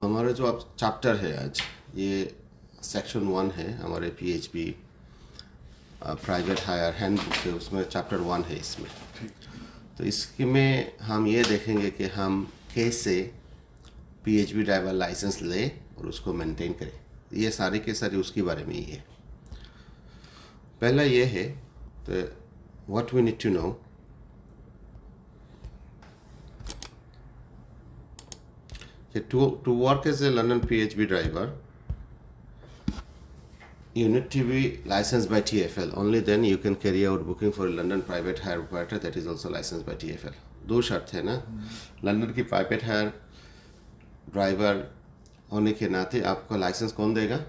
हमारा जो अब चैप्टर है आज ये सेक्शन 1 है हमारे पीएचपी प्राइवेट हायर हैंडबुक है, उसमें चैप्टर 1 है इसमें। तो इसके में हम ये देखेंगे कि हम कैसे पीएचपी ड्राइवर लाइसेंस ले और उसको मेंटेन करें। ये सारे के सारे उसके बारे में ही है। पहला ये है तो what we need to know to work as a London PHB driver, you need to be licensed by TfL. Only then you can carry out booking for a London private hire operator that is also licensed by TfL. दो शर्त है ना। London की private higher driver होने के नाते आपको licence कौन देगा?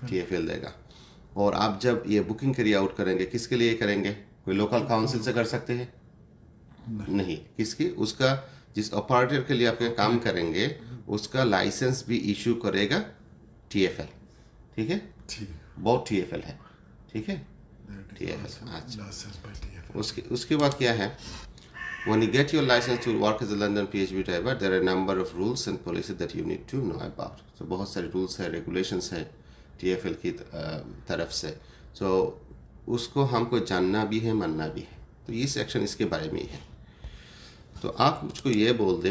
TfL देगा। और आप जब ये बुकिंग कैरी आउट करेंगे किसके लिए करेंगे? कोई लोकल काउंसिल से कर सकते हैं? नहीं। किसकी? उसका जिस ऑपरेटर के लिए आप काम करेंगे उसका लाइसेंस भी इशू करेगा TfL। ठीक है? बहुत TfL है। ठीक है? TfL। अच्छा। उसके बाद क्या है? When you get your license to work as a London PHB driver, there are a number of rules and policies that you need to know about. So बहुत सारे rules है, regulations है TfL की तरफ से। So उसको हमको जानना भी है, मानना भी है। तो ये सेक्शन इसके बारे में ही है। तो आप मुझको ये बोल दे,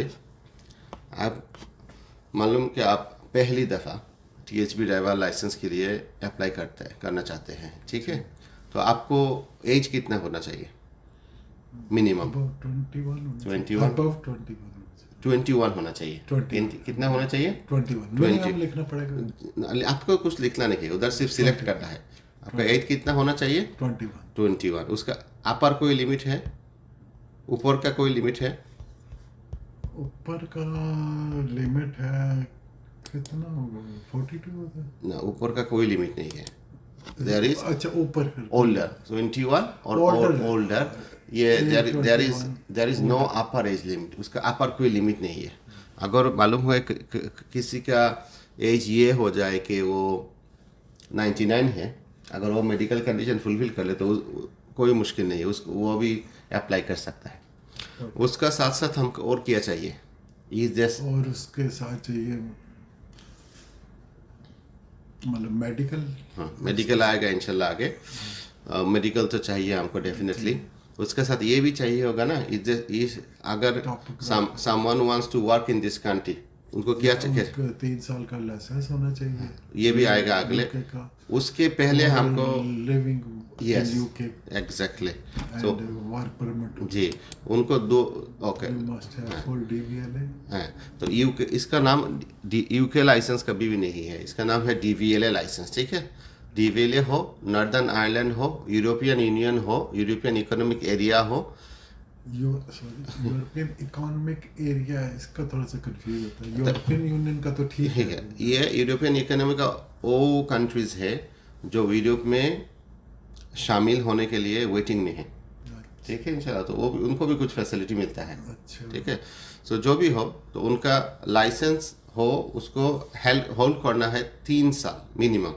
आप मालूम कि आप पहली दफ़ा THB ड्राइवर लाइसेंस के लिए अप्लाई करना चाहते हैं। ठीक है? तो आपको एज कितना होना चाहिए? मिनिमम 21 होना चाहिए। कितना होना चाहिए? 21 लिखना पड़ेगा। आपको कुछ लिखना नहीं है, उधर सिर्फ सिलेक्ट करना है। आपका एज कितना होना चाहिए? 21। उसका अपर कोई लिमिट है? ऊपर का कोई लिमिट है? ऊपर का लिमिट है कितना होगा? 42 होता है ना, ऊपर का कोई लिमिट नहीं है। देयर इज अच्छा ऊपर ओल्डर 21 और ओल्डर ये there is no upper age limit. उसका अपर कोई लिमिट नहीं है। अगर मालूम हुआ किसी का एज ये हो जाए कि वो 99 है, अगर वो मेडिकल कंडीशन फुलफिल कर ले तो कोई मुश्किल नहीं है, वो भी अप्लाई कर सकता है। उसका साथ साथ हमको और क्या चाहिए? और उसके साथ चाहिए मतलब मेडिकल। हाँ, मेडिकल आएगा इंशाल्लाह आगे। मेडिकल तो चाहिए हमको डेफिनेटली। उसके साथ ये भी चाहिए होगा ना, अगर someone wants to work in this country, उनको क्या चाहिए? 3 साल का लाइसेंस होना चाहिए। ये भी आएगा अगले। उसके पहले हमको living yes UK exactly. So work permit जी, उनको दो okay must have full DVLA है। तो यूके, इसका नाम यूके लाइसेंस कभी भी नहीं है, इसका नाम है DVLA लाइसेंस। ठीक है? DVLA हो, नॉर्दर्न आयरलैंड हो, यूरोपियन यूनियन हो, यूरोपियन इकोनॉमिक एरिया हो। यूरोपियन इकोनॉमिक एरिया इसका थोड़ा सा कंफ्यूज होता है। यूरोपियन यूनियन का तो ठीक है। ये यूरोपियन इकोनॉमिक का वो कंट्रीज है जो यूरोप में शामिल होने के लिए वेटिंग में है। ठीक है? इंशाल्लाह तो वो उनको भी कुछ फैसिलिटी मिलता है। अच्छा। ठीक है? सो जो भी हो तो उनका लाइसेंस हो, उसको होल्ड करना है 3 साल मिनिमम।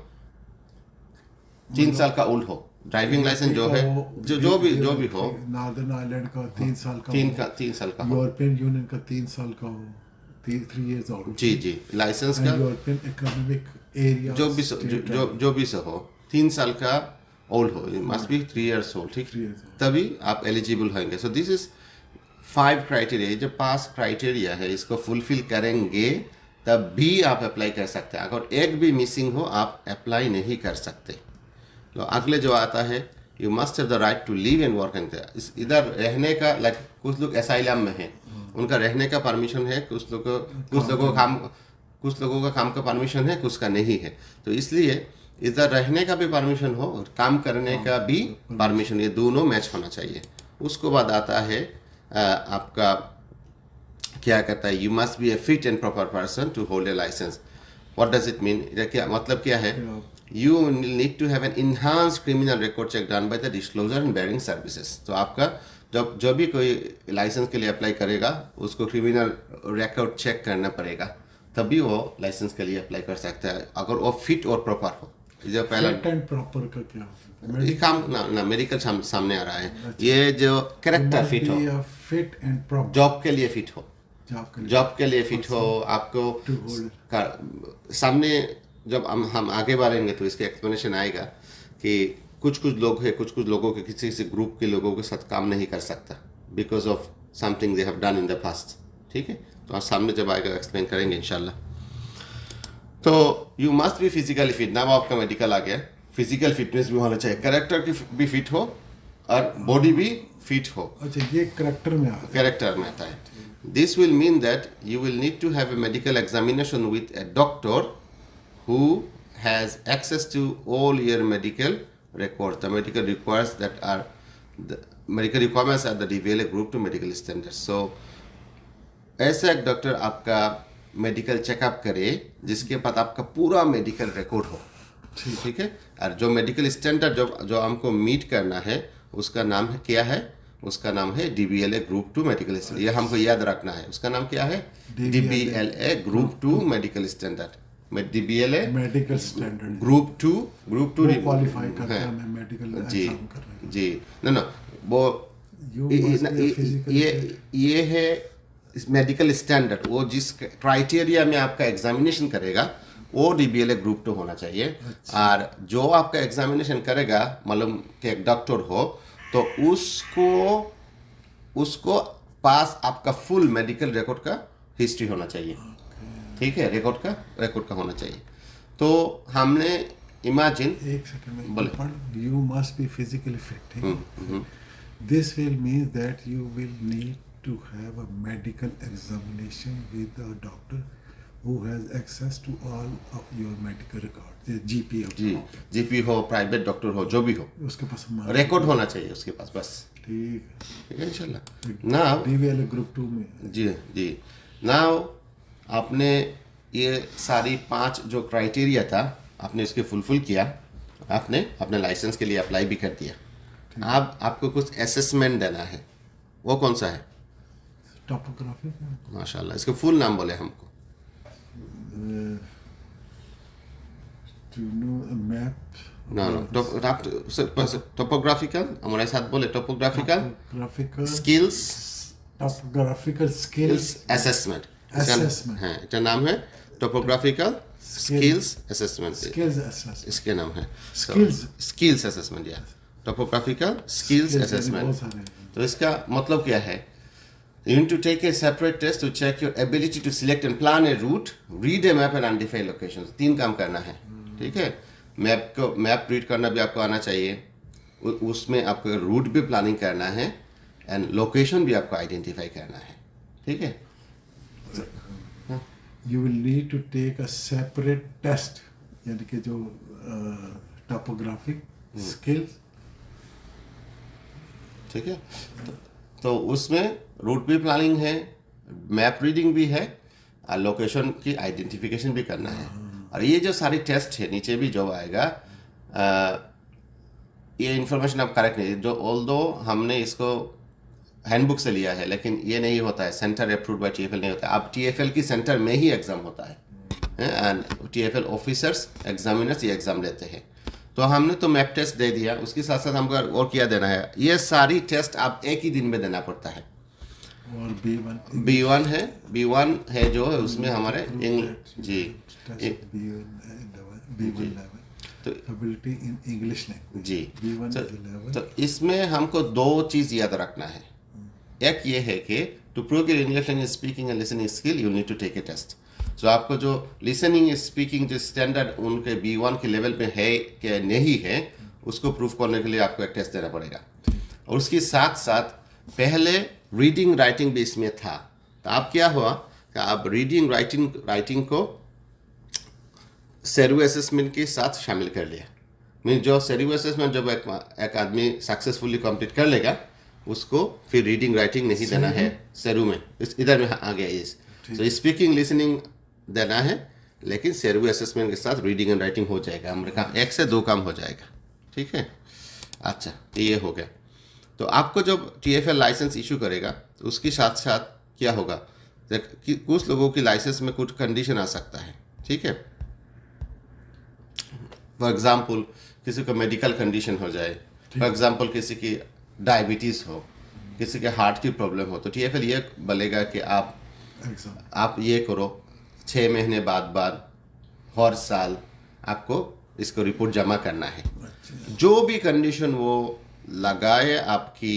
3 साल का ओल्ड हो। ड्राइविंग लाइसेंस जो है जो भी हो। नॉर्दर्न आयरलैंड का 3 साल का, 3 साल का हो। यूरोपियन यूनियन का 3 साल का हो, 3 years old। जी लाइसेंस का यूरोपियन इकोनॉमिक एरिया जो भी से हो 3 साल का ओल्ड हो, मस्ट बी 3 years old। ठीक, तभी आप एलिजिबल होंगे। So this is 5 criteria. जो 5 क्राइटेरिया है इसको फुलफिल करेंगे तब भी आप अप्लाई कर सकते हैं। अगर एक भी मिसिंग हो आप अप्लाई नहीं कर सकते। तो अगले जो आता है, you must have the right to live and work in इधर रहने का। लाइक कुछ लोग एसाइलम में हैं, उनका रहने का परमिशन है, कुछ लोगों का काम का परमिशन है, कुछ का नहीं है। तो इसलिए इधर रहने का भी परमिशन हो और काम करने का भी परमिशन, ये दोनों मैच होना चाहिए। उसको बाद आता है आपका क्या कहता है, you must be a fit and proper person to hold a licence. What does it mean? क्या मतलब क्या है? You need to have an enhanced criminal record check done by the disclosure and barring services. तो आपका जो भी कोई licence के लिए अप्लाई करेगा उसको क्रिमिनल रिकॉर्ड चेक करना पड़ेगा, तभी वो लाइसेंस के लिए अप्लाई कर सकता है, अगर वो फिट और प्रॉपर हो। जो पहला फिट एंड प्रॉपर का क्या होता है? ये काम ना मेडिकल सामने आ रहा है। ये जो कैरेक्टर फिट हो, फिट एंड प्रॉपर जॉब के लिए फिट हो, जॉब के लिए फिट हो आपको To hold. सामने जब हम आगे बढ़ेंगे तो इसके एक्सप्लेनेशन आएगा कि कुछ लोग हैं कुछ लोगों के किसी ग्रुप के लोगों के साथ काम नहीं कर सकता because of something they have done in the past. ठीक है, तो आज सामने जब आएगा एक्सप्लेन करेंगे इंशाल्लाह। तो you must be physically fit. नाम आपका मेडिकल आ गया, फिजिकल फिटनेस भी होना चाहिए, कैरेक्टर की भी फिट हो और बॉडी भी फिट हो। अच्छा, ये करेक्टर में आता है। कैरेक्टर में आता है। This will mean that you will need to have a medical examination with a doctor who has access to all your medical records. The medical requires that are the medical requirements are the DVLA group to medical standards. So ऐसा एक doctor आपका medical checkup करे जिसके पास आपका पूरा medical record हो। ठीक है, और जो मेडिकल स्टैंडर्ड जो हमको मीट करना है उसका नाम है क्या है? उसका नाम है DBLA ग्रुप 2 मेडिकल स्टैंडर्ड। ये हमको याद रखना है, उसका नाम क्या है? DBLA group 2 medical standard. DBLA medical standard group 2 qualify करता है, मैं मेडिकल जी एग्जाम कर रहा हूं। जी ना वो ये है मेडिकल स्टैंडर्ड। वो जिस क्राइटेरिया में आपका एग्जामिनेशन करेगा वो DBLA ग्रुप 2 होना चाहिए। और जो आपका एग्जामिनेशन करेगा मालूम कि एक डॉक्टर हो तो उसको पास आपका फुल मेडिकल रिकॉर्ड का हिस्ट्री होना चाहिए। ठीक है, रिकॉर्ड का होना चाहिए। तो हमने इमेजिन एक सेकंड में बोले you must be physically fit. This will mean that you will need to have a medical examination with a doctor who has access to all of your medical records, GP हो, GP हो, private doctor हो, जो भी हो, उसके पास record होना चाहिए उसके पास बस। ठीक है इंशाल्लाह। नाउ DVLA ग्रुप 2 में जी नाउ आपने ये सारी 5 जो क्राइटेरिया था आपने इसके फुलफिल किया, आपने अपने लाइसेंस के लिए अप्लाई भी कर दिया। अब आपको कुछ असेसमेंट देना है, वो कौन सा है? टोपोग्राफी। माशाल्लाह, इसका फुल नाम बोले हमको। to know a map. No. Topographical, हमारे साथ बोले topographical skills assessment। हाँ, इसका नाम है topographical skills assessment। इसके नाम है skills assessment या topographical skills assessment। तो इसका मतलब क्या है? You need to take a separate test to check your ability to select and plan a route, read a map and identify locations। 3 काम करना है। ठीक है, मैप रीड करना भी आपको आना चाहिए, उसमें आपको रूट भी प्लानिंग करना है एंड लोकेशन भी आपको आइडेंटिफाई करना है। ठीक है, you will need to take a separate test, यानी कि जो टोपोग्राफिक स्किल्स। ठीक है, तो उसमें रूट भी प्लानिंग है, मैप रीडिंग भी है और लोकेशन की आइडेंटिफिकेशन भी करना है। और ये जो सारी टेस्ट है नीचे भी जो आएगा, ये इन्फॉर्मेशन आप करेक्ट नहीं, जो ऑल्दो हमने इसको हैंडबुक से लिया है लेकिन ये नहीं होता है, सेंटर अप्रूव्ड बाय TFL नहीं होता है। अब TFL की सेंटर में ही एग्ज़ाम होता है एंड TFL ऑफिसर्स एग्जामिनर्स ये एग्ज़ाम लेते हैं। तो हमने तो मैप टेस्ट दे दिया, उसके साथ साथ हमको और क्या देना है? ये सारी टेस्ट आप एक ही दिन में देना पड़ता है। और B1 है जो है उसमें हमारे जी तो एबिलिटी इन इंग्लिश लैंग्वेज जी B1 तो इसमें हमको 2 चीज़ याद रखना है। एक ये है कि to prove your English language speaking and listening skill you need to take a test. तो आपको जो लिसनिंग स्पीकिंग जो स्टैंडर्ड उनके B1 के लेवल पे है कि नहीं है, उसको प्रूफ करने के लिए आपको एक टेस्ट देना पड़ेगा। और उसके साथ साथ पहले रीडिंग राइटिंग भी इसमें था, तो अब क्या हुआ कि आप रीडिंग राइटिंग को सेरू असेसमेंट के साथ शामिल कर लिया। मीन जो सेरू असेसमेंट जब एक आदमी सक्सेसफुली कंप्लीट कर लेगा उसको फिर रीडिंग राइटिंग नहीं देना है सेरू में, इधर में आ गया इस तो स्पीकिंग लिसनिंग देना है, लेकिन सेरू असेसमेंट के साथ रीडिंग एंड राइटिंग हो जाएगा। हमारे काम 1 से 2 काम हो जाएगा। ठीक है, अच्छा ये हो गया। तो आपको जब TFL लाइसेंस इशू करेगा तो उसके साथ साथ क्या होगा कि कुछ लोगों की लाइसेंस में कुछ कंडीशन आ सकता है। ठीक है, फॉर एग्जांपल किसी को मेडिकल कंडीशन हो जाए, फॉर एग्जांपल किसी की डायबिटीज़ हो, किसी के हार्ट की प्रॉब्लम हो, तो TFL ये बोलेगा कि आप एग्जाम। आप ये करो 6 महीने बाद हर साल आपको इसको रिपोर्ट जमा करना है। अच्छा। जो भी कंडीशन वो लगाए आपकी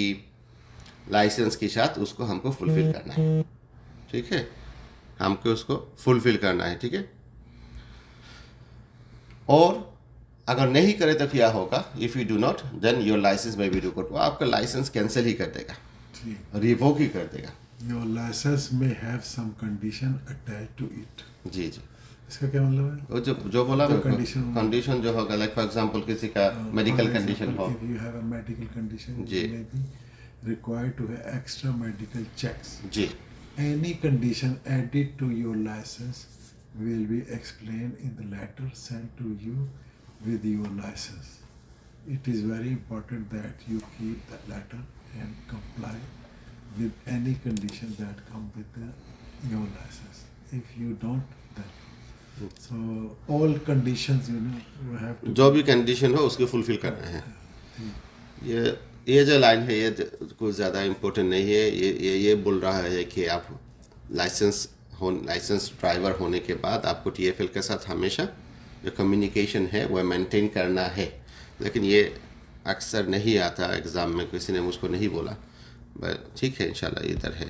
लाइसेंस के साथ उसको हमको फुलफिल करना है, ठीक है, हमको उसको फुलफिल करना है, ठीक है। और अगर नहीं करे तो क्या होगा, if you do not then your licence में भी रिकॉर्ड, वो आपका लाइसेंस कैंसिल ही कर देगा, ठीक। रिवोक ही कर देगा। योर लाइसेंस में have some condition attach to it. जी जी, इसका क्या मतलब है? वो जो बोला जो कंडीशन जो होगा, लाइक फॉर एग्जांपल किसी का मेडिकल कंडीशन हो, if you have a medical condition जी। You may be required to have extra medical checks. जी Any condition added to your license will be explained in the letter sent to you with your license. It is very important that you keep that letter and comply with any condition that come with your license. If you don't, then so all conditions you have to. जो भी condition हो उसको fulfil करना है। ये जो line है ये कुछ ज़्यादा इम्पोर्टेंट नहीं है, ये बोल रहा है कि आप लाइसेंस ड्राइवर होने के बाद आपको टीएफएल के साथ हमेशा जो कम्युनिकेशन है वह मेंटेन करना है। लेकिन ये अक्सर नहीं आता एग्ज़ाम में, किसी ने मुझको नहीं बोला, ठीक है इंशाल्लाह इधर है।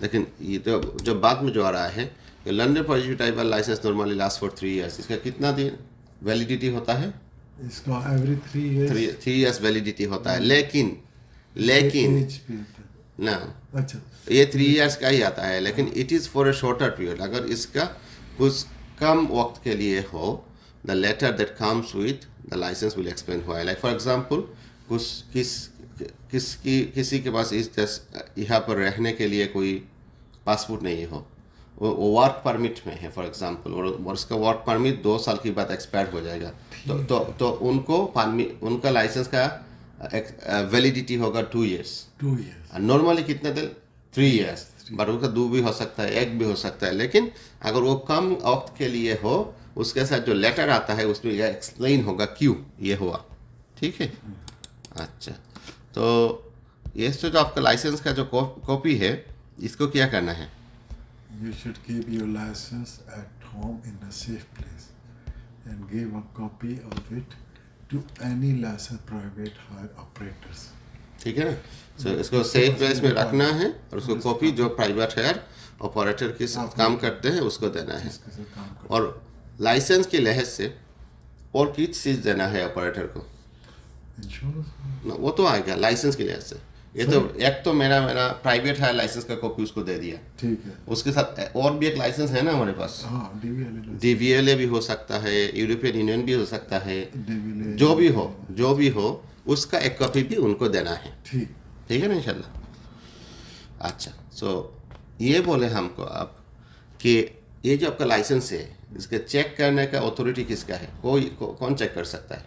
लेकिन ये तो जो बाद में जो आ रहा है कि London positive type licence normally last for 3 years, इसका कितना दिन वैलिडिटी होता है? इसका एवरी 3 years 3 ईयर्स वैलिडिटी होता है। लेकिन age period। ना, अच्छा, ये 3 ईयर्स का ही आता है, लेकिन it is for a shorter period. अगर इसका कुछ कम वक्त के लिए हो, the letter that comes with the licence will explain why. Like for example किसी के पास यहाँ पर रहने के लिए कोई पासपोर्ट नहीं हो, वो वर्क परमिट में है फॉर एग्जांपल, और उसका वर्क परमिट 2 साल के बाद एक्सपायर हो जाएगा, तो उनका लाइसेंस का वैलिडिटी होगा 2 years। 2 years। नॉर्मली कितने दिन? 3 years, बट उसका 2 भी हो सकता है, 1 भी हो सकता है। लेकिन अगर वो कम वक्त के लिए हो, उसके साथ जो लेटर आता है उसमें यह एक्सप्लेन होगा क्यों ये हुआ, ठीक है। अच्छा, तो ये जो आपका लाइसेंस का जो कॉपी है इसको क्या करना है? You should keep your license at home in a safe place and give a copy of it to any license private hire operators. ठीक है ना, so इसको सेफ प्लेस में रखना है और उसको कॉपी जो प्राइवेट हायर ऑपरेटर के साथ काम करते हैं उसको देना है। इसके साथ काम कर। और लाइसेंस की लिहाज से और किस चीज़ देना है ऑपरेटर को? इंश्योरेंस। वो तो आएगा लाइसेंस के लिहाज से। ये तो एक तो मेरा प्राइवेट हायर लाइसेंस का कॉपी उसको दे दिया, ठीक है। उसके साथ और भी एक लाइसेंस है ना हमारे पास, हाँ, डीवीएलए भी हो सकता है, यूरोपियन यूनियन भी हो सकता है, DVLA जो भी हो उसका एक कॉपी भी उनको देना है, ठीक है ना इंशाल्लाह। अच्छा, सो ये बोले हमको आप कि ये जो आपका लाइसेंस है इसके चेक करने का अथॉरिटी किसका है? कौन चेक कर सकता है?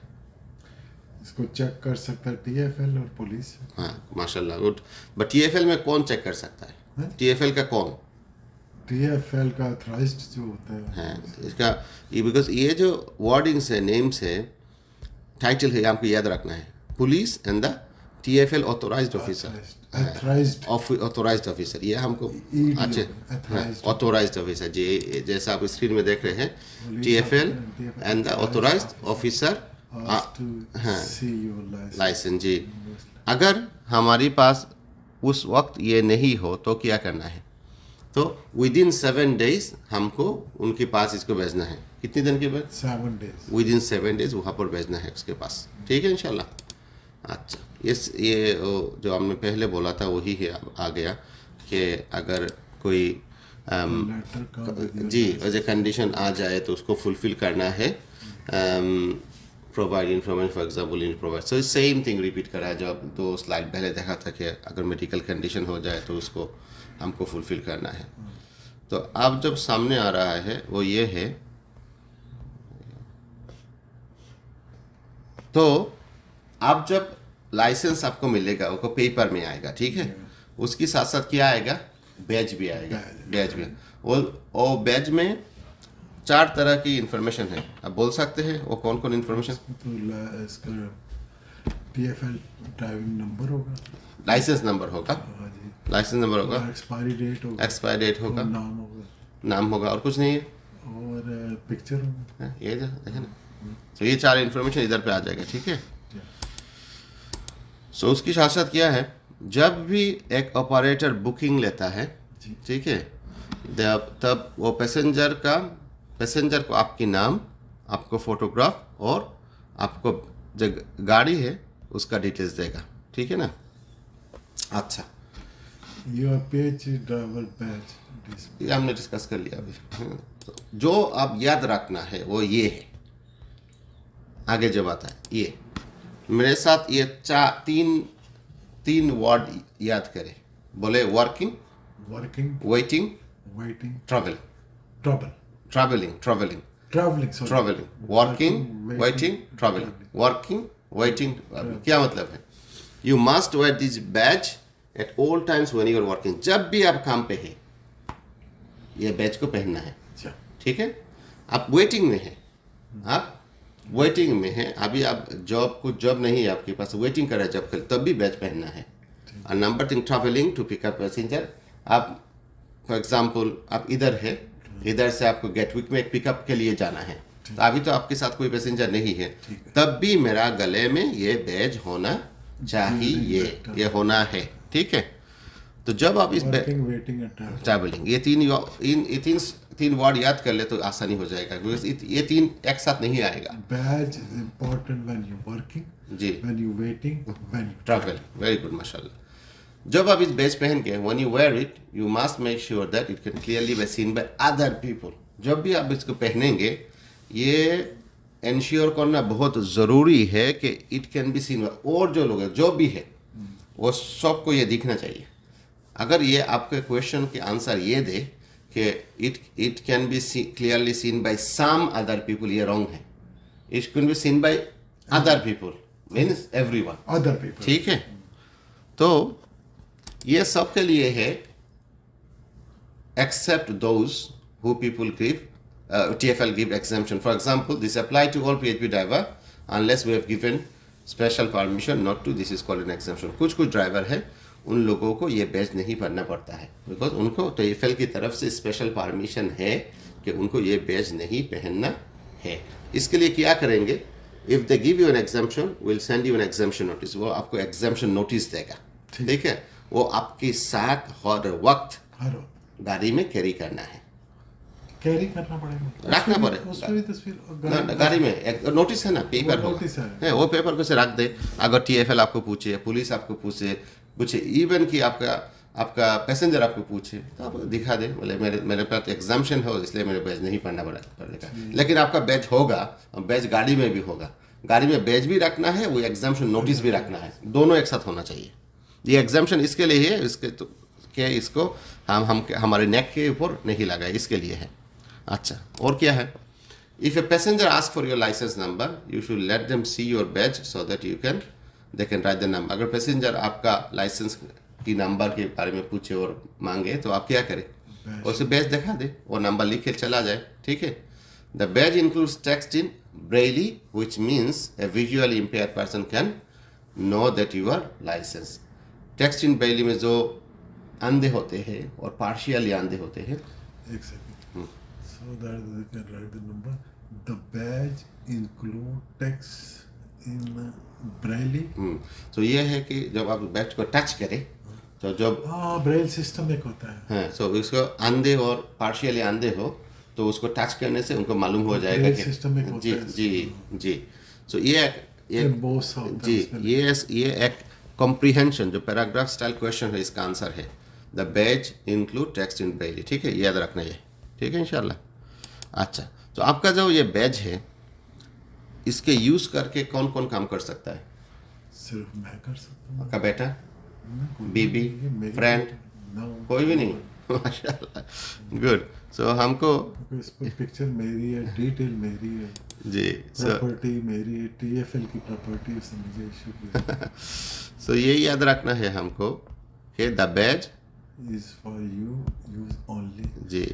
इसको चेक कर सकता है टीएफएल और पुलिस। हाँ माशाल्लाह, गुड। बट टीएफएल में कौन चेक कर सकता है? टीएफएल का कौन? टीएफएल का ऑथराइज्ड जो होता है। हाँ, इसका ये बिकॉज ये जो वर्डिंग्स है, नेम्स है, टाइटल है, आपको याद रखना है, police and the TFL authorised officer, authorised officer, ये हमको अच्छे ऑथोराइज्ड ऑफिसर जी, जैसा आप स्क्रीन में देख रहे हैं, TFL and the authorised officer licence जी। अगर हमारे पास उस वक्त ये नहीं हो तो क्या करना है? तो विदिन 7 days हमको उनके पास इसको भेजना है। कितने दिन के बाद? 7 days। विदिन 7 days वहाँ पर भेजना है उसके पास, ठीक है इंशाल्लाह। अच्छा, ये जो हमने पहले बोला था वही है, आ गया कि अगर कोई जी एज ए कंडीशन आ जाए तो उसको फुलफिल करना है। Provide information for example in provide, so same thing repeat करा है जो आप 2 स्लाइड पहले देखा था कि अगर मेडिकल कंडीशन हो जाए तो उसको हमको फुलफिल करना है। तो अब जब सामने आ रहा है वो ये है, तो अब जब लाइसेंस आपको मिलेगा वो पेपर में आएगा, ठीक है, उसके साथ साथ क्या आएगा? बैज भी आएगा, बैज भी। वो बैज में 4 तरह की इंफॉर्मेशन है, आप बोल सकते हैं वो कौन कौन इंफॉर्मेशन? तो इसका टीएफएल ड्राइविंग नंबर होगा, लाइसेंस नंबर होगा, हाँ जी, लाइसेंस नंबर होगा, एक्सपायरी डेट होगा, एक्सपायर डेट होगा, नाम होगा नाम होगा, और कुछ नहीं है। और पिक्चर होगा। ये जो देखे ना, तो ये 4 इन्फॉर्मेशन इधर पे आ जाएगा, ठीक है। सो उसकी साथ साथ क्या है, जब भी एक ऑपरेटर बुकिंग लेता है, जी। ठीक है, तब वो पैसेंजर को आपकी नाम, आपको फोटोग्राफ और आपको जो गाड़ी है उसका डिटेल्स देगा, ठीक है ना। अच्छा, your page driver batch display. ये हमने डिस्कस कर लिया अभी। तो जो आप याद रखना है वो ये है, आगे जब आता है ये मेरे साथ ये तीन वर्ड याद करें। बोले working, working, waiting, waiting, travel, travelling, travelling, sorry, working, waiting, travelling, working, waiting. क्या मतलब है, you must wear this badge at all times when you are working. जब भी आप काम पे है ये बैच को पहनना है, अच्छा, ठीक है। आप वेटिंग में है, आप वेटिंग में है, अभी आप जॉब नहीं है आपके पास, वेटिंग कर रहे हैं जॉब के लिए, तब भी बैच पहनना है। और number 3 travelling to pick up passenger. आप फॉर एग्जांपल आप इधर है, इधर से आपको गेटविक में एक पिकअप के लिए जाना है, तो अभी तो आपके साथ कोई पैसेंजर नहीं है, तब भी मेरा गले में ये बैज होना चाहिए, ये होना है, ठीक है। तो जब आप इस वर्किंग, वेटिंग एंड ट्रैवलिंग ये तीन वर्ड याद कर ले तो आसानी हो जाएगा, क्योंकि ये तीन एक साथ नहीं आएगा। Badge is important when you working, जी, when you waiting, when you travel. Very good, माशाल्लाह। जब आप इस बैच पहन के when you wear it, you must make sure that it can clearly be seen by other people. जब भी आप इसको पहनेंगे, ये इंश्योर करना बहुत ज़रूरी है कि इट कैन बी सीन, और जो लोग हैं जो भी है वो सबको ये दिखना चाहिए। अगर ये आपके क्वेश्चन के आंसर ये दे कि it can be clearly seen by some other people, ये रॉन्ग है। It can be seen by other people means everyone, other people, ठीक है। तो ये सब के लिए है, except those who people give TFL give exemption. For example, this apply to all PHP driver unless we have given special permission not to. This is called an exemption. कुछ driver है उन लोगों को ये बैच नहीं पढ़ना पड़ता है, बिकॉज उनको TFL की तरफ से स्पेशल परमिशन है कि उनको ये बैच नहीं पहनना है। इसके लिए क्या करेंगे, if they give you an exemption, will send you an exemption notice. वो आपको एग्जाम्पशन नोटिस देगा, ठीक है। वो आपके साथ हर वक्त गाड़ी में कैरी करना है, कैरी करना पड़ेगा, रखना पड़ेगा। उसमें भी तस्वीर गाड़ी में एक नोटिस है ना, पेपर वो होगा, नोटिस है। वो पेपर को से रख दे। अगर TFL आपको पूछे, पुलिस आपको पूछे, इवन कि आपका पैसेंजर आपको पूछे, तो आप दिखा दे, बोले मेरे पास एग्जाम्पशन हो इसलिए मेरे बैच नहीं पढ़ना पड़ेगा। लेकिन आपका बैच होगा, बैच गाड़ी में भी होगा, गाड़ी में बैच भी रखना है, वो एग्जाम्पशन नोटिस भी रखना है, दोनों एक साथ होना चाहिए। ये एग्जाम्पशन इसके लिए है, इसको हम हमारे नेक के ऊपर नहीं लगा, इसके लिए है। अच्छा, और क्या है, if a passenger ask for your licence number, you should let them see your badge so that they can write the number. अगर पैसेंजर आपका लाइसेंस की नंबर के बारे में पूछे और मांगे, तो आप क्या करें, उसे बैज दिखा दे, वो नंबर लिख के चला जाए, ठीक है। The badge includes text in Braille which means a visually impaired person can know that you are licence. Text in Braille में जो अंधे होते हैं और पार्शियली अंधे होते हैं, एक second, so that they can write the number. The badge include text in braille. तो ये है कि जब आप बैच को टच करें, तो जब ब्रेल सिस्टम एक होता है, हाँ, सो इसको अंधे और पार्शियली अंधे हो तो उसको टच करने से उनको मालूम हो जाएगा ब्रेल कि सिस्टम एक होता जी है। जी। सो ये both होता है उसमें। ये एक कॉम्प्रिहेंशन जो पैराग्राफ स्टाइल क्वेश्चन है, इसका आंसर है the badge include text in Braille, ठीक है, याद रखना ये, ठीक है इंशाल्लाह। अच्छा, तो आपका जो ये बैज है, इसके यूज करके कौन कौन काम कर सकता है? सिर्फ मैं कर सकता हूँ, आपका बेटा, बीबी, मेरी फ्रेंड, no, कोई भी नहीं? माशाल्लाह, गुड। सो हमको इस पर पिक्चर मेरी है, डिटेल मेरी है, जी, प्रॉपर्टी मेरी है, TFL की प्रॉपर्टी, उससे मुझे इशू सो ये याद रखना है हमको कि the badge is for you use only. जी,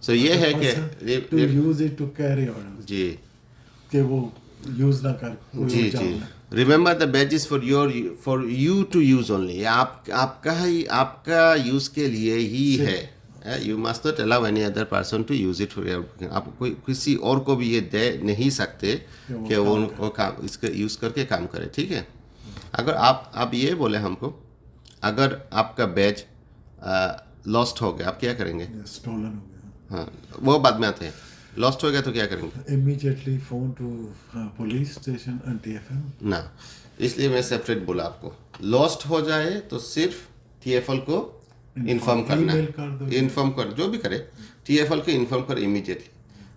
सो ये है कि To use it to carry orders. जी, कि वो यूज ना कर कोई जी और जी जाओ। Remember the badge is for you to use only, आपका यूज के लिए ही सिर्फ। है। You must not allow any other person to use it for your, आप कोई किसी और को भी ये दे नहीं सकते कि वो उनको काम इसका यूज करके काम करे, ठीक है। अगर आप ये बोले हमको, अगर आपका बैज लॉस्ट हो गया, आप क्या करेंगे? स्टोलन हो गया। हाँ, वो बाद में आते हैं। लॉस्ट हो गया तो क्या करेंगे? Immediately phone to police station and TFL. ना, इसलिए मैं सेपरेट बोला आपको। लॉस्ट हो जाए तो सिर्फ टीएफएल को इन्फॉर्म करना ईमेल कर दो। है, इन्फॉर्म कर, जो भी करे टीएफएल को इन्फॉर्म कर इमीडिएटली।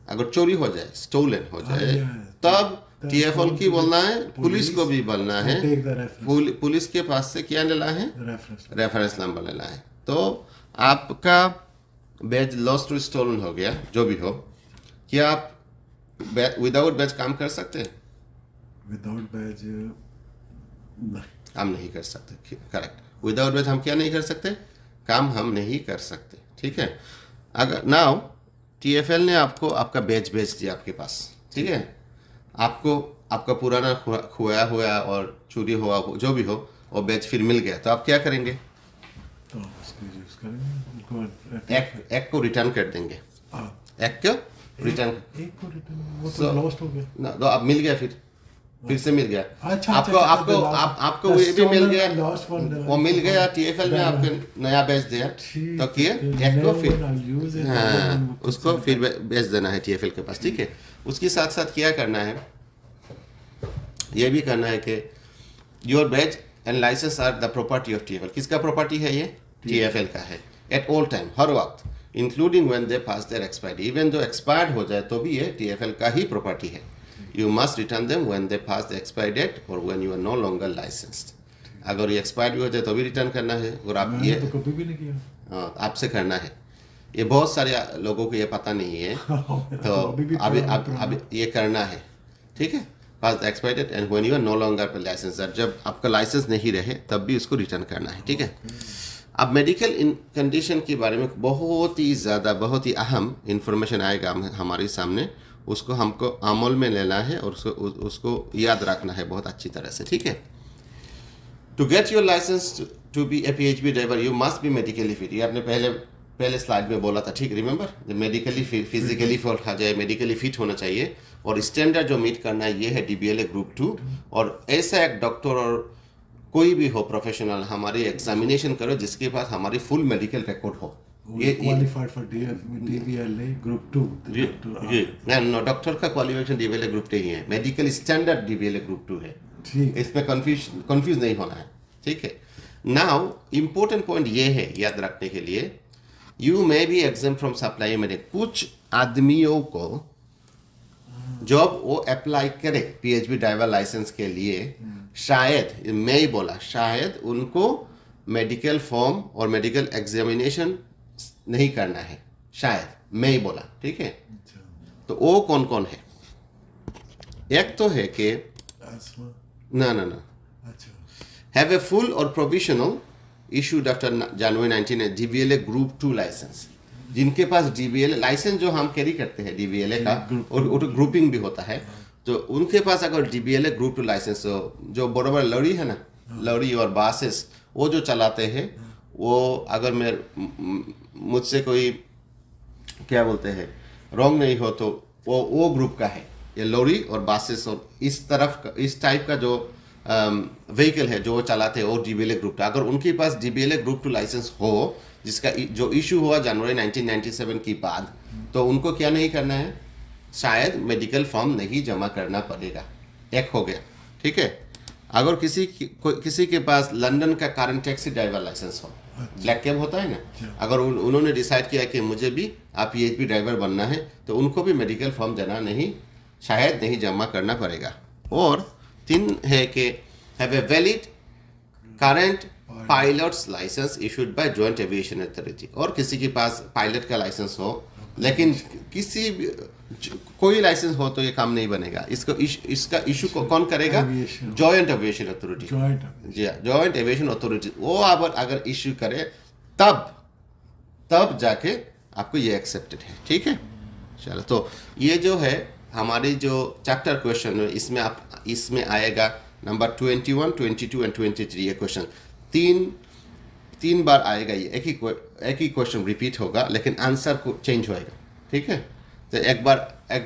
अगर चोरी हो जाए, स्टोलन हो जाए, तब टीएफएल की बोलना है, पुलिस को भी बोलना है। Take the reference. पुलिस के पास से क्या लेना है? रेफरेंस। रेफरेंस नंबर लेना है। तो आपका बैज लॉस्ट और स्टोलन हो गया, जो भी हो, क्या आप विदाउट बैज काम कर सकते हैं? विदाउट बैज नहीं। हम नहीं कर सकते, करेक्ट। विदाउट बैज हम क्या नहीं कर सकते? काम हम नहीं कर सकते, ठीक है। अगर नाउ टीएफएल ने आपको आपका बैज भेज दिया आपके पास, ठीक है, आपको आपका पुराना खोया हुआ और चोरी हुआ जो भी हो वो बैज फिर मिल गया, तो आप क्या करेंगे? तो उसको यूज करेंगे उनको एक को रिटर्न कर देंगे। एक को रिटर्न, एक को रिटर्न, वो तो So- लॉस्ट हो गया। ना तो अब मिल गया, फिर से मिल गया। अच्छा, आपको अच्छा, आपको the last- आपको the ये भी मिल stolen गया, and lost one, वो मिल गया। टीएफएल ने the- आपको नया बैच दिया, ठीक तो किए है, एक को never फिर I'll use it, हाँ, other one would उसको consider फिर बेच देना है टीएफएल के पास, ठीक है। उसके साथ साथ क्या करना है, ये भी करना है कि your badge and licence are the property of TFL. किसका प्रॉपर्टी है ये? टीएफएल का है। एट ऑल टाइम, हर वक्त, including when they pass their expiry. Even जो एक्सपायर्ड हो जाए तो भी ये टीएफएल का ही प्रॉपर्टी है। You must return them when they pass the expiry date और when you are no longer licensed. अगर ये एक्सपायर्ड भी हो जाए तो भी रिटर्न करना है। और आप मैंने ये तो कभी भी नहीं किया। हाँ, आपसे करना है। ये बहुत सारे लोगों को ये पता नहीं है, तो अभी भी अभी पुराना- अब ये करना है, ठीक है। Pass expired and when you are no longer licence, जब आपका लाइसेंस नहीं रहे तब भी उसको रिटर्न करना है, ठीक है। अब मेडिकल कंडीशन के बारे में बहुत ही ज़्यादा, बहुत ही अहम इंफॉर्मेशन आएगा हमारे सामने, उसको हमको अमल में लेना है और उसको याद रखना है बहुत अच्छी तरह से, ठीक है। To get your licence to be a PhD driver you must be medically fit. ये आपने पहले स्लाइड में बोला था, ठीक, रिमेंबर? मेडिकली फिजिकली फिट हो जाए, मेडिकली फिट होना चाहिए, और स्टैंडर्ड जो मीट करना है ये है DBLA ग्रुप 2। और ऐसा एक डॉक्टर और कोई भी हो प्रोफेशनल हमारी एग्जामिनेशन करो जिसके पास हमारी फुल मेडिकल रिकॉर्ड हो। ये qualified for DVLA group 2। No, doctor का क्वालिफिकेशन DBLA ग्रुप 2 ही है, मेडिकल स्टैंडर्ड DBLA ग्रुप 2 है। ठीक। इसमें कंफ्यूज नहीं होना है, ठीक है। नाउ इम्पोर्टेंट पॉइंट ये है याद रखने के लिए, you may B exam from supply medical. कुछ आदमियों को जब वो अप्लाई करे PhD ड्राइवर लाइसेंस के लिए, शायद, मैं ही बोला शायद, उनको मेडिकल फॉर्म और मेडिकल एग्जामिनेशन नहीं करना है, शायद, मैं ही बोला, ठीक है। अच्छा। तो वो कौन कौन है? एक तो है कि Asthma। ना अच्छा। have a full or provisional issued after January 19 DVLA Group 2 licence. जिनके पास DVLA लाइसेंस जो हम कैरी करते हैं DVLA का, और ग्रुपिंग भी होता है, तो उनके पास अगर DVLA Group 2 लाइसेंस, जो बड़े बड़े लॉरी है ना, लॉरी और बासेस, वो जो चलाते हैं, वो अगर मुझसे कोई क्या बोलते हैं रॉन्ग नहीं हो, तो वो ग्रुप का है। ये लॉरी और बासेस और इस तरफ का, इस टाइप का जो व्हीकल है जो वो चलाते हैं, वो DVLA ग्रुप 2। अगर उनके पास DVLA ग्रुप 2 लाइसेंस हो, जिसका जो इशू हुआ जनवरी 1997 के बाद, तो उनको क्या नहीं करना है, शायद मेडिकल फॉर्म नहीं जमा करना पड़ेगा। एक हो गया, ठीक है। अगर किसी के पास लंदन का करंट टैक्सी ड्राइवर लाइसेंस हो, ब्लैक कैब होता है ना, अगर उन्होंने डिसाइड किया कि मुझे भी आप PhD ड्राइवर बनना है, तो उनको भी मेडिकल फॉर्म शायद नहीं जमा करना पड़ेगा। और 3 है कि have a valid current pilots licence issued by joint aviation authority. और किसी के पास पायलट का लाइसेंस हो, लेकिन कोई लाइसेंस हो तो ये काम नहीं बनेगा। इसका इशू कौन करेगा? Joint aviation authority. जी हाँ, जॉइंट एविएशन अथॉरिटी। वो अगर इशू करे तब जाके आपको ये एक्सेप्टेड है, ठीक है। चलो, तो ये जो है हमारी जो चैप्टर क्वेश्चन है इसमें आएगा नंबर 21, 22 एंड 23 ये क्वेश्चन तीन बार आएगा। ये एक ही क्वेश्चन रिपीट होगा लेकिन आंसर को चेंज होएगा, ठीक है। तो एक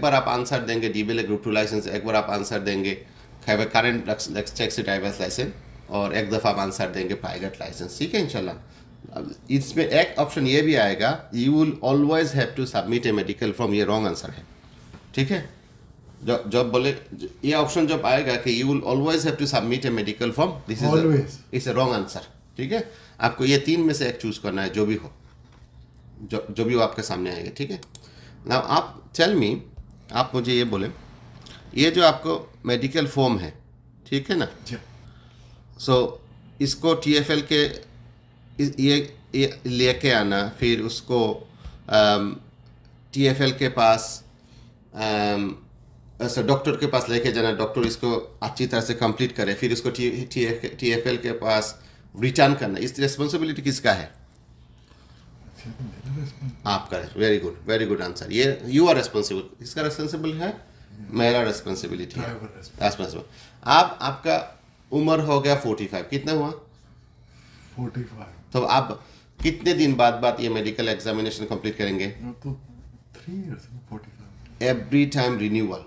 बार आप आंसर देंगे डीबीएल ग्रुप 2 लाइसेंस, एक बार आप आंसर देंगे करेंट टैक्सी ड्राइवर्स लाइसेंस, और एक दफ़ा आप आंसर देंगे प्राइवेट लाइसेंस, ठीक है इंशाल्लाह। इसमें एक ऑप्शन ये भी आएगा, you will always have to submit a medical form, ये रॉन्ग आंसर है, ठीक है। जब बोले ये ऑप्शन जब आएगा कि you will always have to submit a medical form, this is a wrong answer, ठीक है। आपको ये 3 में से एक चूज करना है, जो भी हो आपके सामने आएगा, ठीक है। नाउ आप टेल मी, आप मुझे ये बोले, ये जो आपको मेडिकल फॉर्म है, ठीक है ना, सो इसको TFL के ये लेके आना, फिर उसको TFL के पास डॉक्टर के पास लेके जाना, डॉक्टर इसको अच्छी तरह से कंप्लीट करे, फिर इसको TFL के पास रिटर्न करना, इस रिस्पॉन्सिबिलिटी किसका है? आपका। Very good answer. ये यू आर रेस्पॉन्सिबल, इसका रेस्पॉन्सिबल है, मेरा रेस्पॉन्सिबिलिटी है, रेस्पॉन्सिबल। आपका उम्र हो गया 45, कितना हुआ? 45। तो आप कितने दिन बाद ये मेडिकल एग्जामिनेशन कंप्लीट करेंगे? तो 3 years, 45। एवरी टाइम रिन्यूअल,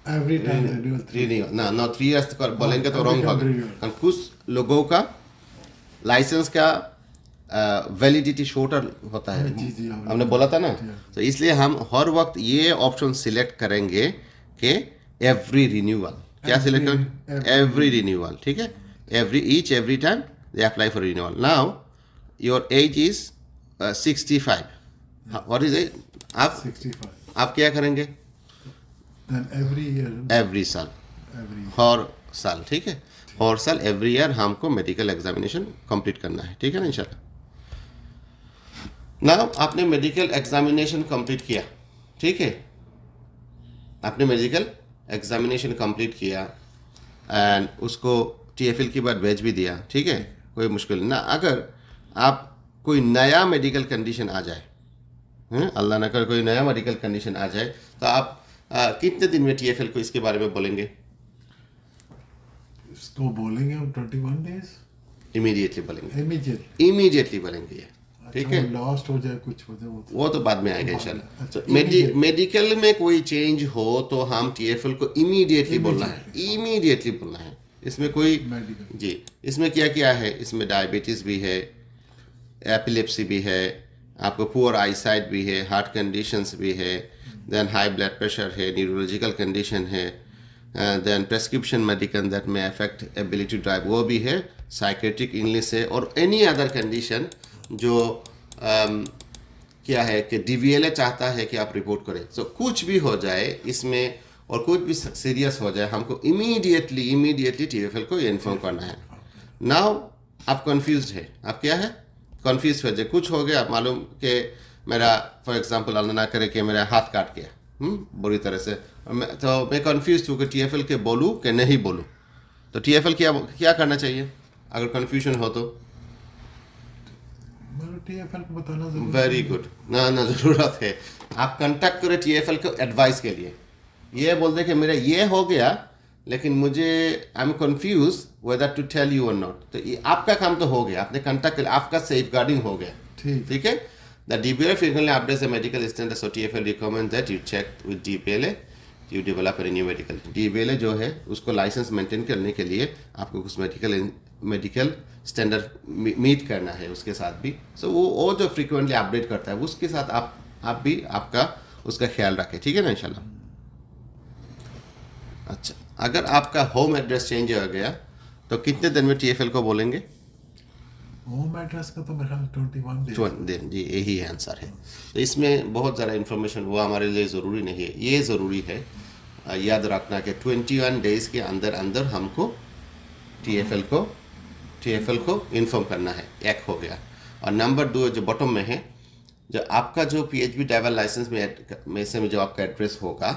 ना 3 years बोलेंगे तो रॉन्ग होगा। कुछ लोगों का लाइसेंस का वैलिडिटी शॉर्टर होता है, हमने बोला था ना, तो इसलिए हम हर वक्त ये ऑप्शन सिलेक्ट करेंगे कि एवरी रिन्यूअल। क्या सिलेक्ट करें? एवरी रिन्यूअल, ठीक है। Every time they apply for renewal. Now your age is 65, what is it? आप 65। आप क्या करेंगे? एवरी साल, हर साल, ठीक है, हर साल एवरी ईयर हमको मेडिकल एग्जामिनेशन कंप्लीट करना है, ठीक है ना इंशाल्लाह। ना आपने मेडिकल एग्जामिनेशन कंप्लीट किया, ठीक है, आपने मेडिकल एग्जामिनेशन कंप्लीट किया एंड उसको TFL के बाद भेज भी दिया, ठीक है, कोई मुश्किल नहीं ना। अगर आप कोई नया मेडिकल कंडीशन आ जाए, अल्लाह न कर कोई नया मेडिकल कंडीशन आ जाए, तो आप कितने दिन में TFL को इसके बारे में बोलेंगे? इसको बोलेंगे हम 21 days। इमीडिएटली बोलेंगे, इमीडिएटली बोलेंगे ये, ठीक है। लास्ट हो जाए, कुछ हो जाए, वो तो बाद में आएगा इंशाल्लाह। अच्छा, मेडिकल में कोई चेंज हो तो हम TFL को इमीडिएटली बोलना है, इसमें कोई जी, इसमें क्या है, इसमें डायबिटीज़ भी है, एपिलेप्सी भी है, आपको पुअर आईसाइट भी है, हार्ट कंडीशंस भी है, देन हाई ब्लड प्रेशर है, न्यूरोलॉजिकल कंडीशन है, देन प्रेस्क्रिप्शन मेडिकल दैट में अफेक्ट एबिलिटी टू ड्राइव वो भी है, साइकेट्रिक इलनेस है, और एनी अदर कंडीशन जो क्या है कि DVLA चाहता है कि आप रिपोर्ट करें। सो कुछ भी हो जाए इसमें और कुछ भी सीरियस हो जाए, हमको इमीडिएटली TFL को इन्फॉर्म करना है। नाउ आप कंफ्यूज है, आप क्या है, कंफ्यूज हो जाए, कुछ हो गया, मालूम कि मेरा फॉर एग्जांपल अल्लाह ना करे कि मेरा हाथ काट गया बुरी तरह से, तो मैं कंफ्यूज हूँ कि TFL के बोलूँ कि नहीं बोलूँ। तो TFL क्या करना चाहिए अगर कंफ्यूजन हो तो? TFL को बताना जरूरी वेरी गुड, ना ज़रूरत है, आप कंटेक्ट करें TFL को एडवाइस के लिए। ये बोलते कि मेरा ये हो गया लेकिन मुझे I am confuse whether to tell you और नॉट, तो ये आपका काम तो हो गया, आपने कंटेक्ट कर, आपका सेफ गार्डिंग हो गया, ठीक है। The DBLA frequently updates the medical standards, so TFL recommends that you check with DBLA you develop a new medical। DBLA जो है उसको लाइसेंस मेंटेन करने के लिए आपको कुछ मेडिकल स्टैंडर्ड मीट करना है उसके साथ भी, सो वो जो फ्रीक्वेंटली अपडेट करता है उसके साथ आप भी आपका उसका ख्याल रखें, ठीक है ना इंशाल्लाह। अच्छा, अगर आपका होम एड्रेस चेंज हो गया तो कितने दिन में TFL को बोलेंगे? होम एड्रेस का तो मेरा 21 days जी, यही आंसर है। तो इसमें बहुत ज़्यादा इन्फॉर्मेशन वो हमारे लिए ज़रूरी नहीं है, ये ज़रूरी है याद रखना कि 21 days के अंदर हमको TFL को इन्फॉर्म करना है, एक हो गया। और नंबर 2 जो बॉटम में है, जो आपका जो PHB ड्राइवर लाइसेंस में से जो आपका एड्रेस होगा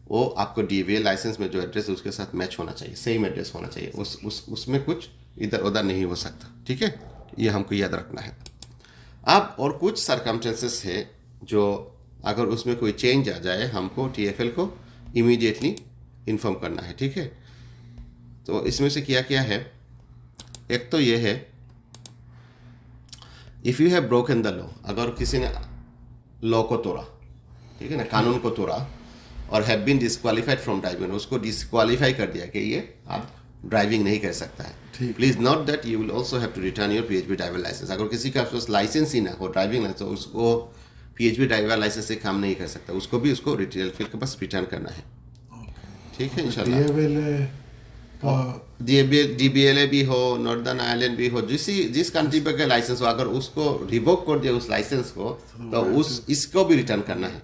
वो आपको DVA लाइसेंस में जो एड्रेस है उसके साथ मैच होना चाहिए, सेम एड्रेस होना चाहिए, उसमें कुछ इधर उधर नहीं हो सकता, ठीक है, ये हमको याद रखना है। अब और कुछ सरकमस्टेंसेस है जो अगर उसमें कोई चेंज आ जाए हमको TFL को इमीडिएटली इन्फॉर्म करना है, ठीक है। तो इसमें से क्या क्या है, एक तो ये है if you have broken the law, अगर किसी ने लॉ को तोड़ा, ठीक है ना, कानून को तोड़ा और have been disqualified from driving, उसको डिस्क्वालीफाई कर दिया कि ये आप ड्राइविंग नहीं कर सकता है। Please note that you will also have to return your PHV driver licence. अगर किसी का पास लाइसेंस ही ना हो ड्राइविंग लाइसेंस, तो उसको PHV ड्राइवर लाइसेंस से काम नहीं कर सकता, उसको भी उसको रिटेल फील्ड के पास रिटर्न करना है, ठीक है इंशाल्लाह। DBLA भी हो, नॉर्दर्न आयरलैंड भी हो, जिस कंट्री पे का लाइसेंस हो, अगर उसको रिवोक कर दिया उस लाइसेंस को, तो इसको भी रिटर्न करना है।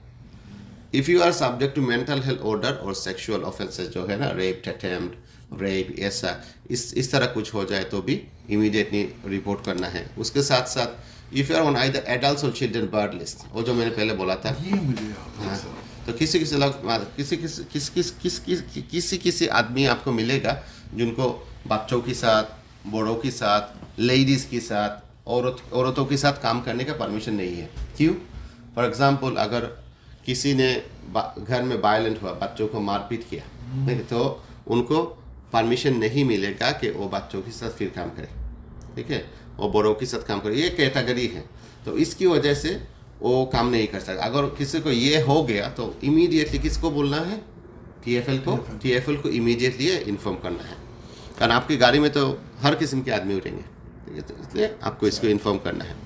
If you are subject to mental health order और सेक्सुअल ऑफेंसेस जो है ना, रेप अटेम्प्ट, रेप, ऐसा इस तरह कुछ हो जाए तो भी इमीडिएटली रिपोर्ट करना है। उसके साथ साथ if you are on either adults और चिल्ड्रन बर्ड लिस्ट, वो जो मैंने पहले बोला था, ये मुझे हाँ, तो किसी आदमी आपको मिलेगा जिनको बच्चों के साथ, बड़ों के साथ, लेडीज़ के साथ, औरतों के साथ काम करने का परमिशन नहीं है। क्यों? फॉर एग्जांपल, अगर किसी ने घर में वायलेंट हुआ, बच्चों को मारपीट किया, तो उनको परमिशन नहीं मिलेगा कि वो बच्चों के साथ फिर काम करे, ठीक है, वो बड़ों के साथ काम करे, ये कैटेगरी है। तो इसकी वजह से वो काम नहीं कर सकता। अगर किसी को ये हो गया तो इमीडिएटली किसको बोलना है? TFL को इमीडिएटली इन्फॉर्म करना है, कारण आपकी गाड़ी में तो हर किस्म के आदमी उठेंगे, ठीक है, तो इसलिए आपको इसको इन्फॉर्म करना है।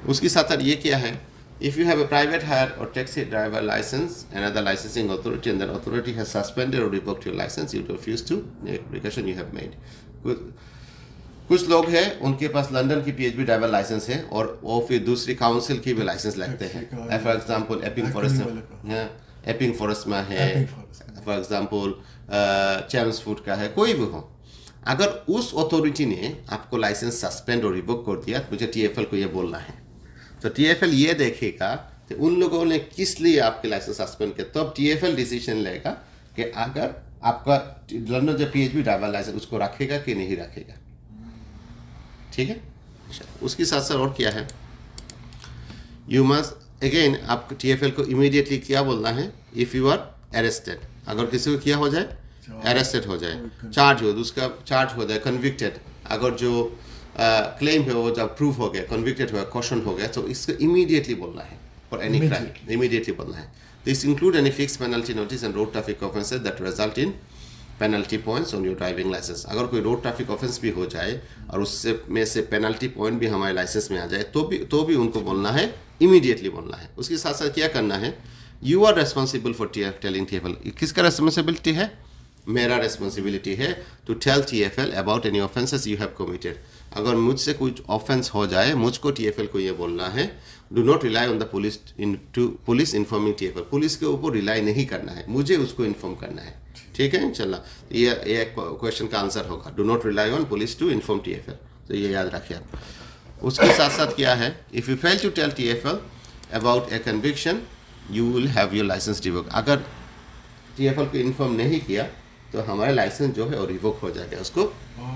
उसके साथ साथ ये क्या है, if you have a private hire or taxi driver licence and other licensing authority and the authority has suspended or revoked your licence, you refuse to application you have made. कुछ लोग हैं उनके पास लंदन की PHV driver licence है और वो फिर दूसरी काउंसिल की भी लाइसेंस लगते हैं। फॉर एग्जांपल एपिंग फॉरेस्ट में है, फॉर एग्जांपल चैम्स फूड का है, कोई भी हो। अगर उस अथॉरिटी ने आपको लाइसेंस सस्पेंड और रिवोक कर दिया, तो मुझे TFL को ये बोलना है। तो TFL ये देखेगा कि उन लोगों ने किस लिए आपके लाइसेंस सस्पेंड किया, तब TFL डिसीजन लेगा कि अगर आपका लंदन जो PHV ड्राइवर लाइसेंस उसको रखेगा कि नहीं रखेगा, ठीक है। उसके साथ साथ और क्या है, यू मस्ट अगेन, आप TFL को इमीडिएटली क्या बोलना है, इफ़ यू आर अरेस्टेड, अगर किसी को क्या हो जाए, अरेस्टेड हो जाए, चार्ज हो, उसका चार्ज हो जाए, कन्विक्टेड, अगर जो क्लेम है वो जब प्रूव हो गया, कन्विक्टेड हो गया, क्वेश्चन हो गया, तो इसको इमीडिएटली बोलना है फॉर एनी क्राइम, इमीडिएटली बोलना है। This include any fix penalty notice and road traffic offences that result in penalty points on your driving licence. अगर कोई रोड ट्रैफिक ऑफेंस भी हो जाए और उससे में से पेनल्टी पॉइंट भी हमारे लाइसेंस में आ जाए, तो भी उनको बोलना है, इमीडिएटली बोलना है। उसके साथ साथ क्या करना है, you are responsible for telling TFL। किसका रेस्पॉन्सिबिलिटी है? मेरा रेस्पॉन्सिबिलिटी है to tell TFL about any offences you have committed. अगर मुझसे कुछ ऑफेंस हो जाए, मुझको TFL को ये बोलना है, do not rely on the police informing TFL। Police के ऊपर रिलाई नहीं करना है, मुझे उसको इन्फॉर्म करना है, ठीक है इंशाल्लाह। ये क्वेश्चन का आंसर होगा, do not rely on police to inform TFL, तो ये याद रखिए आप। उसके साथ साथ क्या है, if you fail to tell TFL about a conviction you will have your licence revoke. अगर TFL को इन्फॉर्म नहीं किया तो हमारा लाइसेंस जो है वो रिवोक हो जाएगा, उसको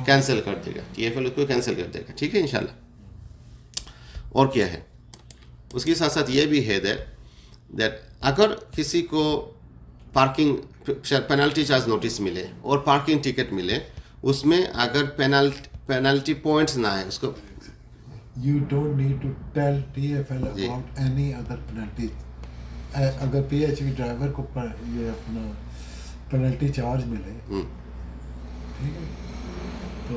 कैंसिल कर देगा, TFL उसको कैंसिल कर देगा, ठीक है इंशाल्लाह। और क्या है, उसके साथ साथ ये भी है दैट अगर किसी को पार्किंग पेनल्टी चार्ज नोटिस मिले और पार्किंग टिकट मिले, उसमें अगर पेनल्टी पॉइंट्स ना है, उसको you don't need to tell TFL about any other penalties. अगर PHV ड्राइवर को ये अपना पेनल्टी चार्ज मिले, ठीक है, तो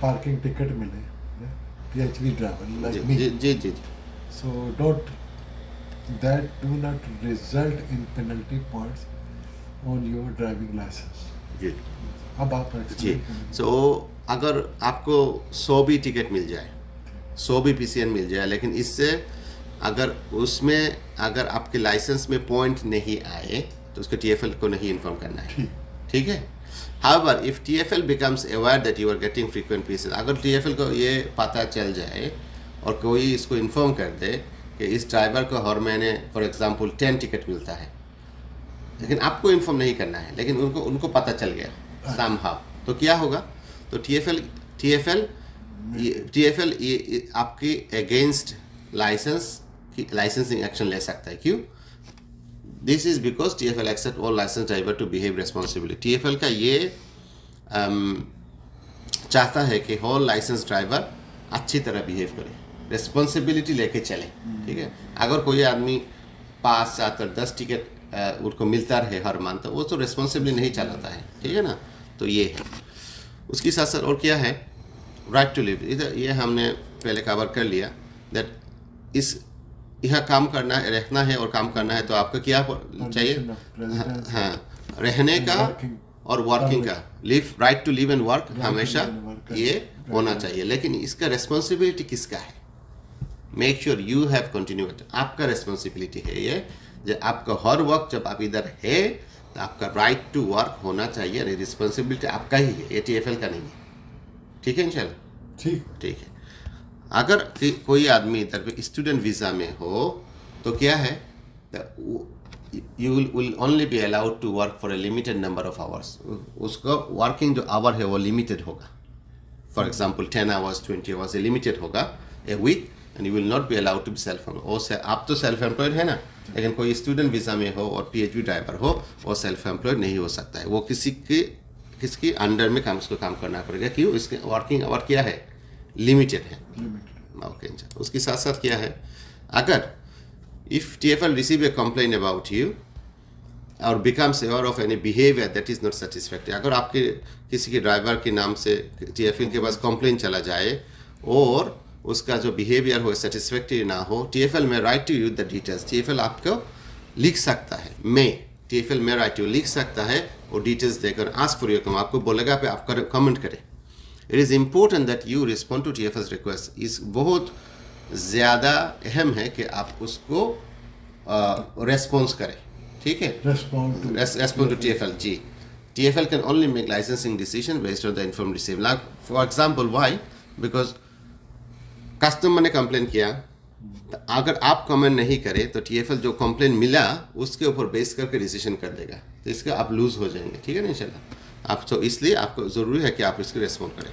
पार्किंग टिकट मिले, PHV ड्राइवर लाइक मी, जी, so don't that do not result in penalty points on your driving license. जी अब आप जी। सो अगर आपको 100 भी टिकट मिल जाए, 100 भी PCN मिल जाए, लेकिन इससे अगर आपके लाइसेंस में पॉइंट नहीं आए तो उसको TFL को नहीं इन्फॉर्म करना है, ठीक है। However, if TFL becomes aware that you are getting frequent PCN, अगर TFL को ये पता चल जाए और कोई इसको इन्फॉर्म कर दे कि इस ड्राइवर को हर महीने फॉर एग्जांपल 10 टिकट मिलता है, लेकिन आपको इन्फॉर्म नहीं करना है, लेकिन उनको पता चल गया somehow, तो क्या होगा, तो TFL आपकी अगेंस्ट लाइसेंसिंग एक्शन ले सकता है। क्यों? This is because TFL expect all licence driver to behave responsibly. TFL का ये चाहता है कि हॉल लाइसेंस ड्राइवर अच्छी तरह बिहेव करे, रिस्पॉन्सिबिलिटी लेके चले। ठीक है, अगर कोई आदमी 5, 7 और 10 टिकट उनको मिलता रहे हर मंथ, वो तो रिस्पॉन्सिबली नहीं चलाता है। ठीक है ना, तो ये है। उसके साथ साथ और क्या है, राइट टू लिव, इधर ये हमने पहले कवर कर लिया। दैट इस यहाँ काम करना है, रहना है और काम करना है, तो आपको क्या चाहिए? हाँ, रहने का और वर्किंग का, live, right to live and work हमेशा ये होना चाहिए। लेकिन इसका रिस्पॉन्सिबिलिटी किसका है? Make sure you have continuity, आपका रिस्पॉन्सिबिलिटी है ये। जब आपका हर वक्त जब आप इधर है तो आपका राइट टू वर्क होना चाहिए, रिस्पॉन्सिबिलिटी आपका ही है, ये TFL का नहीं है। ठीक है इंशाल्लाह, ठीक है। अगर कोई आदमी इधर पे स्टूडेंट वीज़ा में हो तो क्या है, you will only be allowed to work for a limited number of hours. उसका वर्किंग जो आवर है वो लिमिटेड होगा। For example 10 hours, 20 hours, limited होगा a week, and you will not be allowed to be self employed. आप तो self employed है ना, लेकिन कोई स्टूडेंट वीज़ा में हो और PhD ड्राइवर हो, वो सेल्फ एम्प्लॉयड नहीं हो सकता है। वो किसकी अंडर में उसको काम करना पड़ेगा। क्यों? इसके वर्किंग आवर क्या है? लिमिटेड है। ओके, उसके साथ साथ क्या है, अगर if TFL receive a complain about you or becomes aware of any behaviour that is not satisfactory, अगर आपके किसी के ड्राइवर के नाम से TFL के पास कंप्लेन चला जाए और उसका जो बिहेवियर हो सेटिस्फैक्टरी ना हो, TFL में right to use the details. TFL आपको लिख सकता है, TFL में राइट टू लिख सकता है और डिटेल्स देकर आस्क फॉर योर कमेंट, आपको बोलेगा पे आप कमेंट करें। It is important that you respond to TFL's request. इस बहुत ज़्यादा अहम है कि आप उसको रेस्पॉन्स करें। ठीक है, रेस्पॉन्ड टू TFL। जी, TFL can only make licensing decision based on the inform receive. Like for example, why? Because customer ने कंप्लेन किया, अगर आप कमेंट नहीं करें तो TFL जो कंप्लेन मिला उसके ऊपर बेस करके डिसीजन कर देगा, तो इसके आप लूज हो जाएंगे। ठीक है ना इंशाल्लाह। आप तो इसलिए आपको ज़रूरी है कि आप इसको रेस्पॉन्ड करें।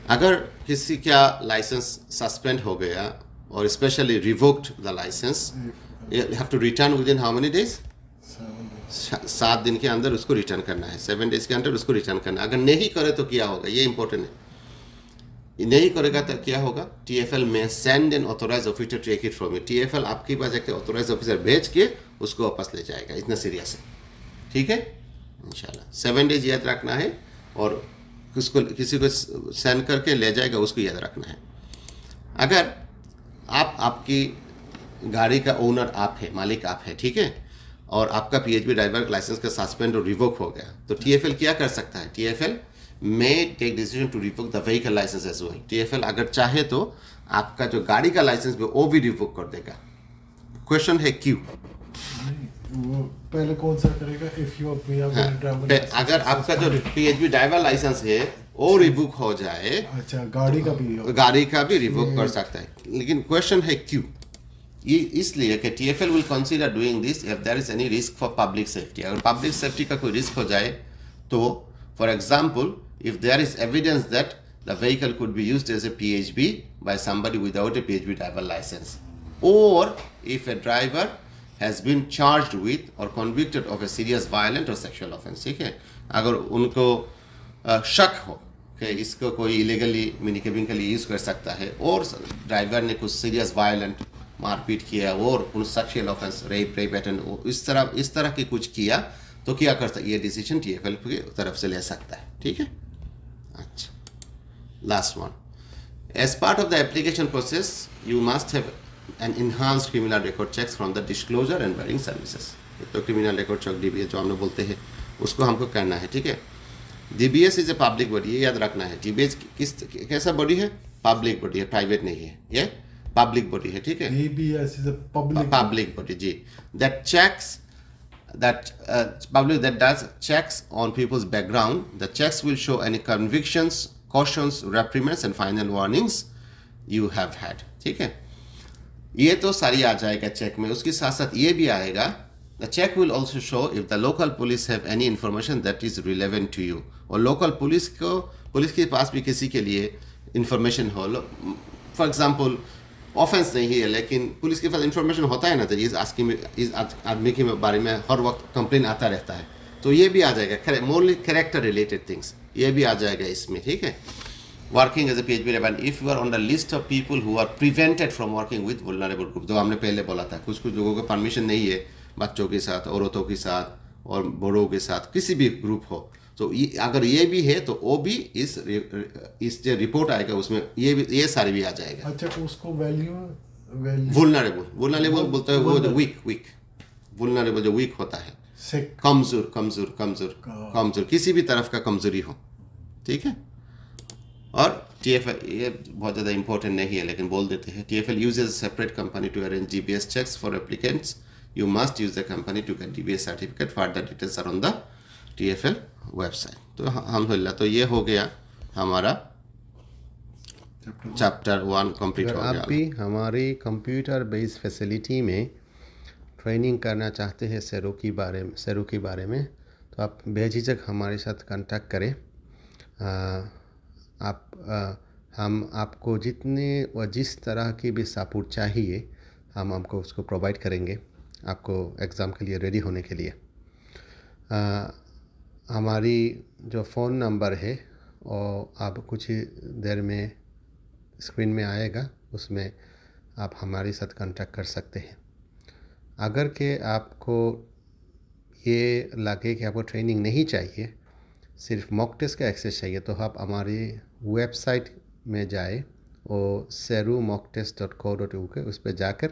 अगर किसी का लाइसेंस सस्पेंड हो गया और specially revoked the licence, you have to return within how many days? 7 दिन के अंदर उसको रिटर्न करना है। 7 डेज के अंदर उसको रिटर्न करना है। अगर नहीं करे तो क्या होगा, ये इंपॉर्टेंट है। नहीं करेगा तो क्या होगा? TFL में send an authorise officer take it from you. TFL आपके पास एक ऑथोराइज ऑफिसर भेज के उसको वापस ले जाएगा। इतना सीरियस है। ठीक है इंशाल्लाह। 7 डेज याद रखना है और किसी को सेंड करके ले जाएगा उसको याद रखना है। अगर आपकी गाड़ी का ओनर आप है, मालिक आप है, ठीक है, और आपका PhD ड्राइवर लाइसेंस का सस्पेंड और रिवोक हो गया, तो TFL क्या कर सकता है? TFL may take decision to revoke the vehicle license as well. TFL अगर चाहे तो आपका जो गाड़ी का लाइसेंस भी वो भी रिवोक कर देगा। क्वेश्चन है क्यों? वो पहले कौन सा करेगा? इफ यू अगर आपका जो PhD ड्राइवर लाइसेंस है वो रिवोक हो जाए, अच्छा, गाड़ी का भी रिवोक कर सकता है। लेकिन क्वेश्चन है क्यों? ये इसलिए कि TFL will consider doing this if there is any risk for public safety। अगर पब्लिक सेफ्टी का कोई रिस्क हो जाए तो, for example, if there is evidence that the vehicle could be used as a PHB by somebody without a PhD driver license, or if a driver has been charged with or convicted of a serious violent or sexual offense। ठीक है, अगर उनको शक हो कि इसको कोई illegally mini cabin के लिए यूज़ कर सकता है और ड्राइवर ने कुछ सीरियस वायलेंट मारपीट किया और उन सेक्शुअल ऑफेंस, रेप पैटर्न, इस तरह की कुछ किया, तो क्या कर सकता है? ये डिसीजन TFL की तरफ से ले सकता है। ठीक है, अच्छा, last one, as part of the application process you must have an enhanced criminal record checks from the disclosure and barring services. तो क्रिमिनल रिकॉर्ड चेक DBS जो हमने बोलते हैं उसको हमको करना है। ठीक है, DBS is a public body, ये याद रखना है। DBS कैसा बॉडी है? पब्लिक बॉडी है, प्राइवेट नहीं है, ये पब्लिक बॉडी है। ठीक है, DBS is a public body जी, that checks public that does checks on people's background. The checks will show any convictions, cautions, reprimands and final warnings you have had। ठीक है, ये तो सारी आ जाएगा चेक में। उसके साथ साथ ये भी आएगा, the check will also show if the local police have any information that is relevant to you। और लोकल पुलिस के पास भी किसी के लिए इंफॉर्मेशन हो, फॉर एग्जाम्पल ऑफेंस नहीं है, लेकिन पुलिस के पास इंफॉर्मेशन होता है ना, तो इस आदमी के बारे में हर वक्त कंप्लेन आता रहता है, तो ये भी आ जाएगा, मोरली कैरेक्टर रिलेटेड थिंग्स ये भी आ जाएगा इसमें, ठीक है। Working as a PHP developer, if you are on the list of people who are prevented from working with vulnerable group, जो हमने पहले बोला था, कुछ कुछ लोगों को परमिशन नहीं है बच्चों के साथ, औरतों के साथ और बड़ों के साथ किसी भी ग्रुप हो, तो अगर ये भी है तो वो भी इस जो रिपोर्ट आएगा उसमें ये सारे भी आ जाएगा। अच्छा, उसको वैल्यू वुलनरेबल बोलते हैं वो जो वीक वुलनरेबल जो वीक होता है, कमजोर किसी भी तरफ का कमजोरी हो, ठीक है। और TFL ये बहुत ज़्यादा इंपॉर्टेंट नहीं है लेकिन बोल देते हैं, TFL uses separate company to arrange DBS checks for applicants. You must use the company to get DBS certificate. Further details are on the TFL website. तो अल्हम्दुलिल्लाह, तो ये हो गया हमारा चैप्टर 1 कंप्लीट हो गया। आप भी हमारी कंप्यूटर बेस्ड फैसिलिटी में ट्रेनिंग करना चाहते हैं सेरू के बारे में, तो आप बेझिझक हमारे साथ कांटेक्ट करें। हम आपको जितने व जिस तरह की भी सपोर्ट चाहिए हम आपको उसको प्रोवाइड करेंगे, आपको एग्ज़ाम के लिए रेडी होने के लिए। हमारी जो फ़ोन नंबर है वो आप कुछ ही देर में स्क्रीन में आएगा, उसमें आप हमारे साथ कांटेक्ट कर सकते हैं। अगर के आपको ये लगे कि आपको ट्रेनिंग नहीं चाहिए, सिर्फ मॉक टेस्ट का एक्सेस चाहिए, तो आप हमारी वेबसाइट में जाए और serumocktest.co.uk, उस पर जाकर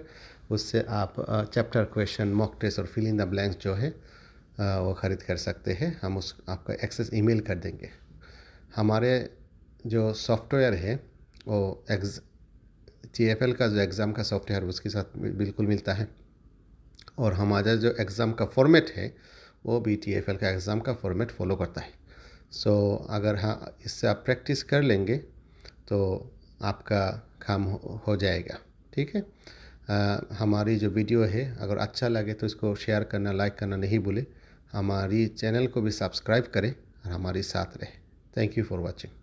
उससे आप चैप्टर क्वेश्चन मॉक टेस्ट और फिल इन द ब्लैंक्स जो है वो ख़रीद कर सकते हैं। हम आपका एक्सेस ईमेल कर देंगे। हमारे जो सॉफ्टवेयर है वो TFL का जो एग्ज़ाम का सॉफ्टवेयर उसके साथ बिल्कुल मिलता है, और हमारा जो एग्ज़ाम का फॉर्मेट है वो भी TFL का एग्ज़ाम का फॉर्मेट फॉलो करता है। अगर हाँ इससे आप प्रैक्टिस कर लेंगे तो आपका काम हो जाएगा, ठीक है। हमारी जो वीडियो है अगर अच्छा लगे तो इसको शेयर करना, लाइक करना नहीं भूले। हमारी चैनल को भी सब्सक्राइब करें और हमारे साथ रहें। Thank you for watching.